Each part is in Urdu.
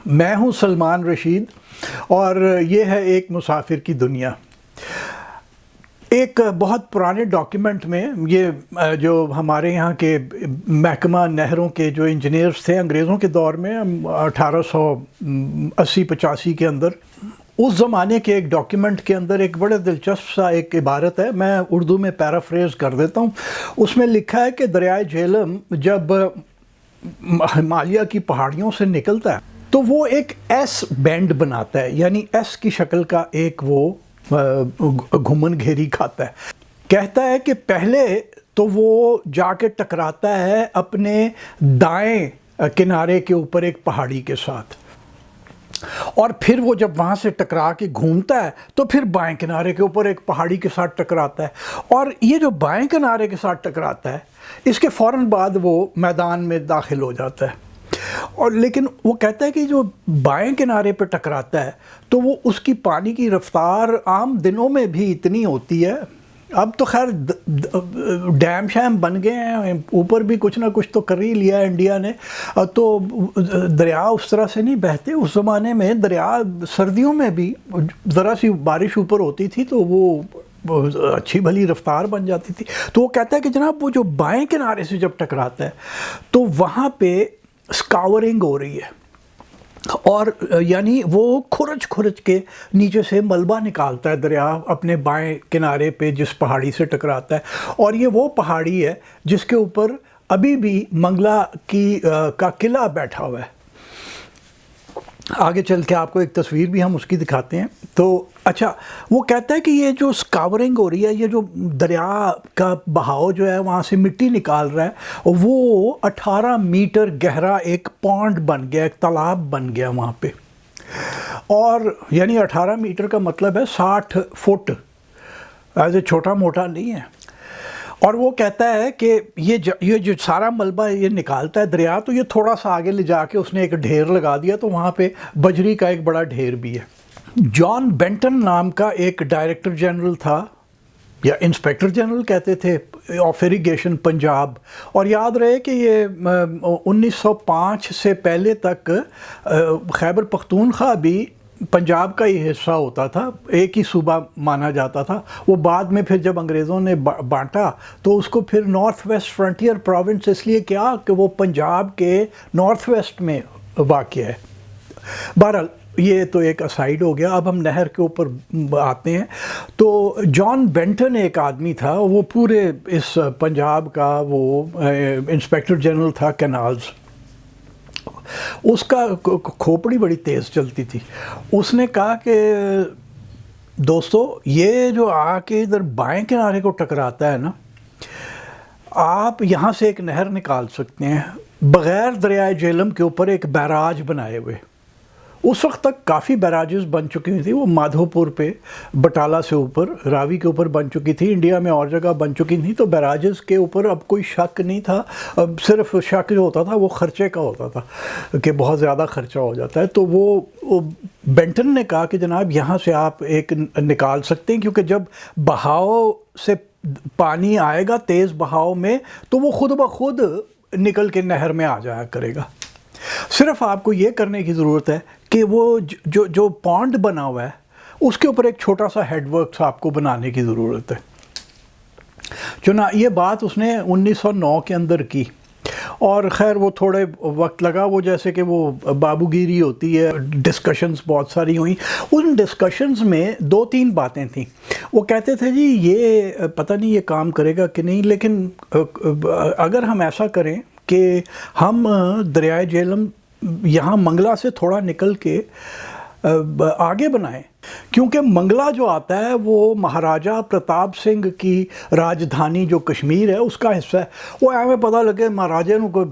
میں ہوں سلمان رشید اور یہ ہے ایک مسافر کی دنیا۔ ایک بہت پرانے ڈاکیومنٹ میں یہ جو ہمارے یہاں کے محکمہ نہروں کے جو انجینئرز تھے انگریزوں کے دور میں 1880-85 کے اندر، اس زمانے کے ایک ڈاکیومنٹ کے اندر ایک بڑے دلچسپ سا ایک عبارت ہے، میں اردو میں پیرافریز کر دیتا ہوں۔ اس میں لکھا ہے کہ دریائے جہلم جب ہمالیہ کی پہاڑیوں سے نکلتا ہے تو وہ ایک ایس بینڈ بناتا ہے، یعنی ایس کی شکل کا ایک وہ گھومن گھیری کھاتا ہے۔ کہتا ہے کہ پہلے تو وہ جا کے ٹکراتا ہے اپنے دائیں کنارے کے اوپر ایک پہاڑی کے ساتھ، اور پھر وہ جب وہاں سے ٹکرا کے گھومتا ہے تو پھر بائیں کنارے کے اوپر ایک پہاڑی کے ساتھ ٹکراتا ہے، اور یہ جو بائیں کنارے کے ساتھ ٹکراتا ہے اس کے فوراً بعد وہ میدان میں داخل ہو جاتا ہے۔ اور لیکن وہ کہتا ہے کہ جو بائیں کنارے پہ ٹکراتا ہے تو وہ اس کی پانی کی رفتار عام دنوں میں بھی اتنی ہوتی ہے، اب تو خیر ڈیم شیم بن گئے ہیں، اوپر بھی کچھ نہ کچھ تو کر ہی لیا ہے انڈیا نے، تو دریا اس طرح سے نہیں بہتے۔ اس زمانے میں دریا سردیوں میں بھی ذرا سی بارش اوپر ہوتی تھی تو وہ اچھی بھلی رفتار بن جاتی تھی۔ تو وہ کہتا ہے کہ جناب وہ جو بائیں کنارے سے جب ٹکراتا ہے تو وہاں پہ اسکاورنگ ہو رہی ہے، اور یعنی وہ کھرچ کے نیچے سے ملبہ نکالتا ہے دریا اپنے بائیں کنارے پہ جس پہاڑی سے ٹکراتا ہے، اور یہ وہ پہاڑی ہے جس کے اوپر ابھی بھی منگلا کا قلعہ بیٹھا ہوا ہے۔ آگے چل کے آپ کو ایک تصویر بھی ہم اس کی دکھاتے ہیں۔ تو اچھا، وہ کہتا ہے کہ یہ جو اسکاورنگ ہو رہی ہے، یہ جو دریا کا بہاؤ جو ہے وہاں سے مٹی نکال رہا ہے، وہ 18 میٹر گہرا ایک پونڈ بن گیا، ایک تالاب بن گیا وہاں پہ، اور یعنی 18 میٹر کا مطلب ہے 60 فٹ، ایسے چھوٹا موٹا نہیں ہے۔ اور وہ کہتا ہے کہ یہ جو سارا ملبہ یہ نکالتا ہے دریا، تو یہ تھوڑا سا آگے لے جا کے اس نے ایک ڈھیر لگا دیا، تو وہاں پہ بجری کا ایک بڑا ڈھیر بھی ہے۔ جان بینٹن نام کا ایک ڈائریکٹر جنرل تھا، یا انسپیکٹر جنرل کہتے تھے، آف اریگیشن پنجاب، اور یاد رہے کہ یہ 1905 سے پہلے تک خیبر پختونخوا بھی پنجاب کا ہی حصہ ہوتا تھا، ایک ہی صوبہ مانا جاتا تھا۔ وہ بعد میں پھر جب انگریزوں نے بانٹا تو اس کو پھر نارتھ ویسٹ فرنٹیئر پروونس اس لیے کیا کہ وہ پنجاب کے نارتھ ویسٹ میں واقع ہے۔ بہرحال یہ تو ایک اسائیڈ ہو گیا، اب ہم نہر کے اوپر آتے ہیں۔ تو جان بینٹن ایک آدمی تھا، وہ پورے اس پنجاب کا وہ انسپیکٹر جنرل تھا کینالز، اس کا کھوپڑی بڑی تیز چلتی تھی۔ اس نے کہا کہ دوستو، یہ جو آ کے ادھر بائیں کنارے کو ٹکراتا ہے نا، آپ یہاں سے ایک نہر نکال سکتے ہیں بغیر دریائے جہلم کے اوپر ایک بیراج بنائے ہوئے۔ اس وقت تک کافی بیراجز بن چکی تھی، وہ مادھو پور پہ بٹالہ سے اوپر راوی کے اوپر بن چکی تھی، انڈیا میں اور جگہ بن چکی تھی، تو بیراجز کے اوپر اب کوئی شک نہیں تھا، اب صرف شک جو ہوتا تھا وہ خرچے کا ہوتا تھا کہ بہت زیادہ خرچہ ہو جاتا ہے۔ تو وہ بینٹن نے کہا کہ جناب یہاں سے آپ ایک نکال سکتے ہیں، کیونکہ جب بہاؤ سے پانی آئے گا تیز بہاؤ میں تو وہ خود بخود نکل کے نہر میں آ جایا کرے گا۔ صرف آپ کو یہ کرنے کی ضرورت ہے کہ وہ جو پونڈ بنا ہوا ہے اس کے اوپر ایک چھوٹا سا ہیڈ ورکس آپ کو بنانے کی ضرورت ہے۔ چنانچہ یہ بات اس نے 1909 کے اندر کی، اور خیر وہ تھوڑے وقت لگا، وہ جیسے کہ وہ بابو گیری ہوتی ہے، ڈسکشنز بہت ساری ہوئیں۔ ان ڈسکشنز میں 2-3 باتیں تھیں۔ وہ کہتے تھے جی یہ پتہ نہیں یہ کام کرے گا کہ نہیں، لیکن اگر ہم ایسا کریں کہ ہم دریائے جہلم یہاں منگلا سے تھوڑا نکل کے آگے بنائیں، کیونکہ منگلا جو آتا ہے وہ مہاراجہ پرتاپ سنگھ کی راجدھانی جو کشمیر ہے اس کا حصہ ہے۔ وہ ایویں پتہ لگے مہاراجے نو کوئی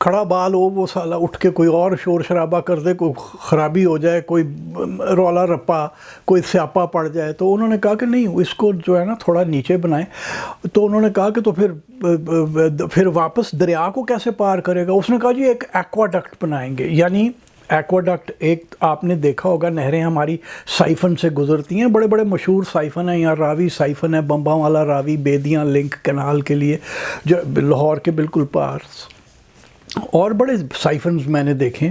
کھڑا بال ہو، وہ سالا اٹھ کے کوئی اور شور شرابہ کر دے، کوئی خرابی ہو جائے، کوئی رولا رپا، کوئی سیاپا پڑ جائے، تو انہوں نے کہا کہ نہیں، اس کو جو ہے نا تھوڑا نیچے بنائیں۔ تو انہوں نے کہا کہ تو پھر واپس دریا کو کیسے پار کرے گا؟ اس نے کہا جی ایک ایکواڈکٹ بنائیں گے، یعنی ایکواڈکٹ، ایک آپ نے دیکھا ہوگا نہریں ہماری سائفن سے گزرتی ہیں، بڑے بڑے مشہور سائفن ہیں، یہاں راوی سائفن ہے، بمبا والا راوی، بیدیاں لنک کینال کے لیے جو لاہور کے بالکل پاس، اور بڑے سائفنز میں نے دیکھیں۔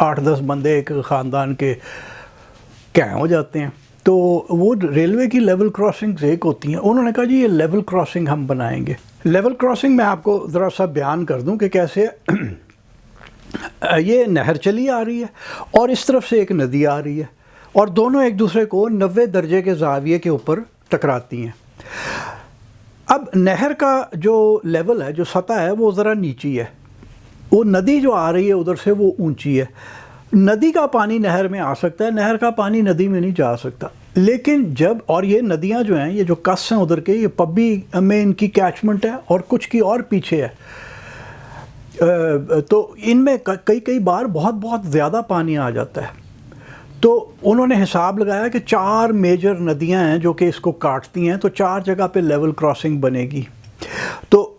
8-10 بندے ایک خاندان کے کہیں ہو جاتے ہیں. تو وہ ریلوے کی لیول کراسنگز ایک ہوتی ہیں. انہوں نے کہا جی یہ لیول کراسنگ ہم بنائیں گے. لیول کراسنگ میں آپ کو ذرا سا بیان کر دوں کہ کیسے یہ نہر چلی آ رہی ہے اور اس طرف سے ایک ندی آ رہی ہے اور دونوں ایک دوسرے کو 90 درجے کے زاویے کے اوپر ٹکراتی ہیں. اب نہر کا جو لیول ہے، جو سطح ہے، وہ ذرا نیچی ہے. وہ ندی جو آ رہی ہے ادھر سے وہ اونچی ہے. ندی کا پانی نہر میں آ سکتا ہے، نہر کا پانی ندی میں نہیں جا سکتا. لیکن جب، اور یہ ندیاں جو ہیں، یہ جو کس ہیں ادھر کے، یہ پبی میں ان کی کیچمنٹ ہے اور کچھ کی اور پیچھے ہے. تو ان میں کئی بار بہت بہت زیادہ پانی آ جاتا ہے. تو انہوں نے حساب لگایا کہ 4 میجر ندیاں ہیں جو کہ اس کو کاٹتی ہیں، تو 4 جگہ پہ لیول کراسنگ بنے گی. تو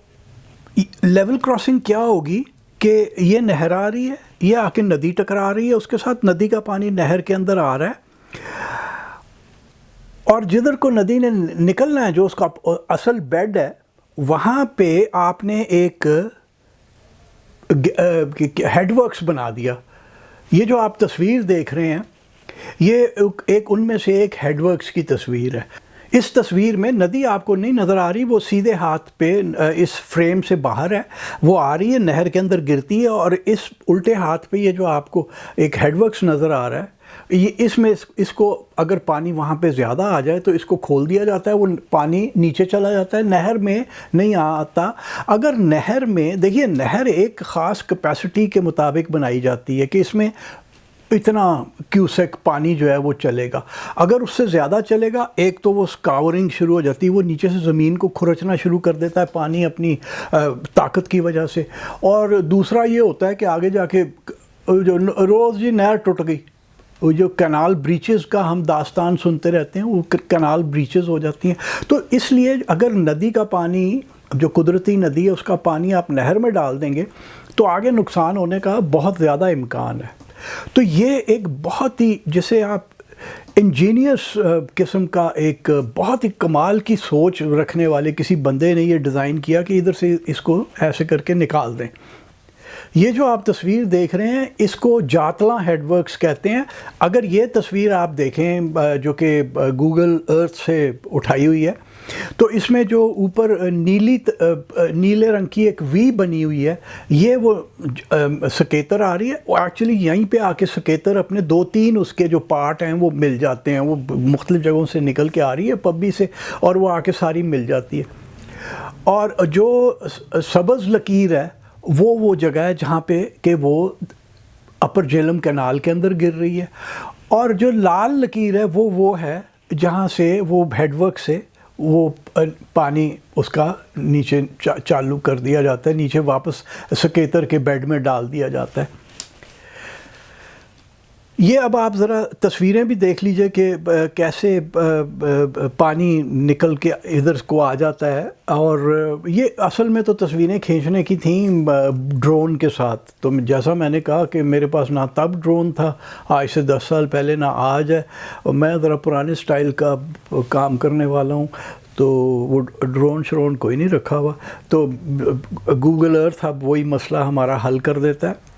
لیول کراسنگ کیا ہوگی کہ یہ نہر آ رہی ہے، یہ آ کے ندی ٹکرا رہی ہے، اس کے ساتھ ندی کا پانی نہر کے اندر آ رہا ہے، اور جدھر کو ندی نے نکلنا ہے، جو اس کا اصل بیڈ ہے، وہاں پہ آپ نے ایک ہیڈ ورکس بنا دیا. یہ جو آپ تصویر دیکھ رہے ہیں، یہ ایک ان میں سے ایک ہیڈ ورکس کی تصویر ہے. اس تصویر میں ندی آپ کو نہیں نظر آ رہی، وہ سیدھے ہاتھ پہ اس فریم سے باہر ہے، وہ آ رہی ہے، نہر کے اندر گرتی ہے، اور اس الٹے ہاتھ پہ یہ جو آپ کو ایک ہیڈ ورکس نظر آ رہا ہے، یہ اس کو اگر پانی وہاں پہ زیادہ آ جائے تو اس کو کھول دیا جاتا ہے، وہ پانی نیچے چلا جاتا ہے، نہر میں نہیں آتا. اگر نہر میں، دیکھیے نہر ایک خاص کیپیسٹی کے مطابق بنائی جاتی ہے کہ اس میں اتنا کیوسیک پانی جو ہے وہ چلے گا. اگر اس سے زیادہ چلے گا، ایک تو وہ سکاورنگ شروع ہو جاتی ہے، وہ نیچے سے زمین کو کھرچنا شروع کر دیتا ہے پانی اپنی طاقت کی وجہ سے. اور دوسرا یہ ہوتا ہے کہ آگے جا کے جو روز جی نہر ٹوٹ گئی، وہ جو کینال بریچز کا ہم داستان سنتے رہتے ہیں، وہ کینال بریچز ہو جاتی ہیں. تو اس لیے اگر ندی کا پانی، جو قدرتی ندی ہے، اس کا پانی آپ نہر میں ڈال دیں گے تو آگے نقصان ہونے کا بہت زیادہ امکان ہے. تو یہ ایک بہت ہی، جسے آپ انجینئس قسم کا، ایک بہت ہی کمال کی سوچ رکھنے والے کسی بندے نے یہ ڈیزائن کیا کہ ادھر سے اس کو ایسے کر کے نکال دیں. یہ جو آپ تصویر دیکھ رہے ہیں، اس کو جاتلاں ہیڈ ورکس کہتے ہیں. اگر یہ تصویر آپ دیکھیں جو کہ گوگل ارتھ سے اٹھائی ہوئی ہے، تو اس میں جو اوپر نیلے رنگ کی ایک وی بنی ہوئی ہے، یہ وہ سکیتر آ رہی ہے. وہ ایکچولی یہیں پہ آ کے سکیتر اپنے 2-3 اس کے جو پارٹ ہیں وہ مل جاتے ہیں، وہ مختلف جگہوں سے نکل کے آ رہی ہے پبی سے، اور وہ آ کے ساری مل جاتی ہے. اور جو سبز لکیر ہے، وہ جگہ ہے جہاں پہ کہ وہ اپر جہلم کینال کے اندر گر رہی ہے. اور جو لال لکیر ہے وہ ہے جہاں سے وہ ہیڈ ورک سے وہ پانی اس کا نیچے چالو کر دیا جاتا ہے، نیچے واپس سکیتر کے بیڈ میں ڈال دیا جاتا ہے. یہ اب آپ ذرا تصویریں بھی دیکھ لیجئے کہ کیسے پانی نکل کے ادھر کو آ جاتا ہے. اور یہ اصل میں تو تصویریں کھینچنے کی تھیں ڈرون کے ساتھ. تو جیسا میں نے کہا کہ میرے پاس نہ تب ڈرون تھا، آج سے 10 سال پہلے، نہ آج ہے. میں ذرا پرانے سٹائل کا کام کرنے والا ہوں، تو وہ ڈرون شرون کوئی نہیں رکھا ہوا. تو گوگل ارتھ اب وہی مسئلہ ہمارا حل کر دیتا ہے.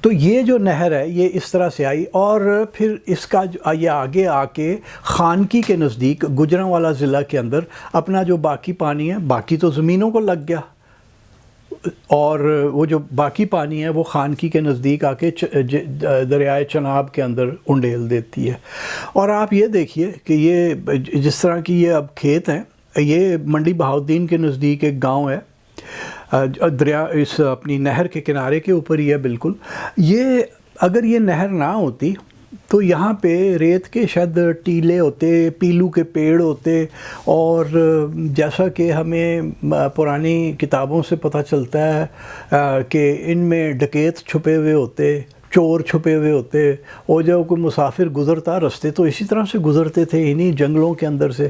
تو یہ جو نہر ہے یہ اس طرح سے آئی، اور پھر اس کا یہ آگے آ کے خانکی کے نزدیک گوجرانوالا ضلع کے اندر اپنا جو باقی پانی ہے، باقی تو زمینوں کو لگ گیا، اور وہ جو باقی پانی ہے وہ خانکی کے نزدیک آ کے دریائے چناب کے اندر انڈیل دیتی ہے. اور آپ یہ دیکھیے کہ یہ جس طرح کی یہ اب کھیت ہیں، یہ منڈی بہاؤالدین کے نزدیک ایک گاؤں ہے، دریا اس اپنی نہر کے کنارے کے اوپر ہی ہے بالکل. یہ اگر یہ نہر نہ ہوتی تو یہاں پہ ریت کے شاید ٹیلے ہوتے، پیلو کے پیڑ ہوتے، اور جیسا کہ ہمیں پرانی کتابوں سے پتہ چلتا ہے کہ ان میں ڈکیت چھپے ہوئے ہوتے، چور چھپے ہوئے ہوتے، اور جب کوئی مسافر گزرتا رستے تو اسی طرح سے گزرتے تھے، انہی جنگلوں کے اندر سے،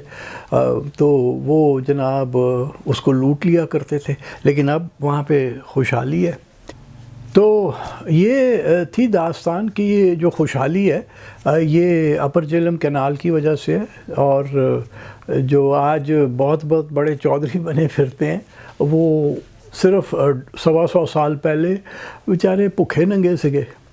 تو وہ جناب اس کو لوٹ لیا کرتے تھے. لیکن اب وہاں پہ خوشحالی ہے. تو یہ تھی داستان کی یہ جو خوشحالی ہے یہ اپر جہلم کینال کی وجہ سے ہے. اور جو آج بہت بڑے چودھری بنے پھرتے ہیں، وہ صرف 125 سال پہلے بیچارے بھوکے ننگے سے گئے.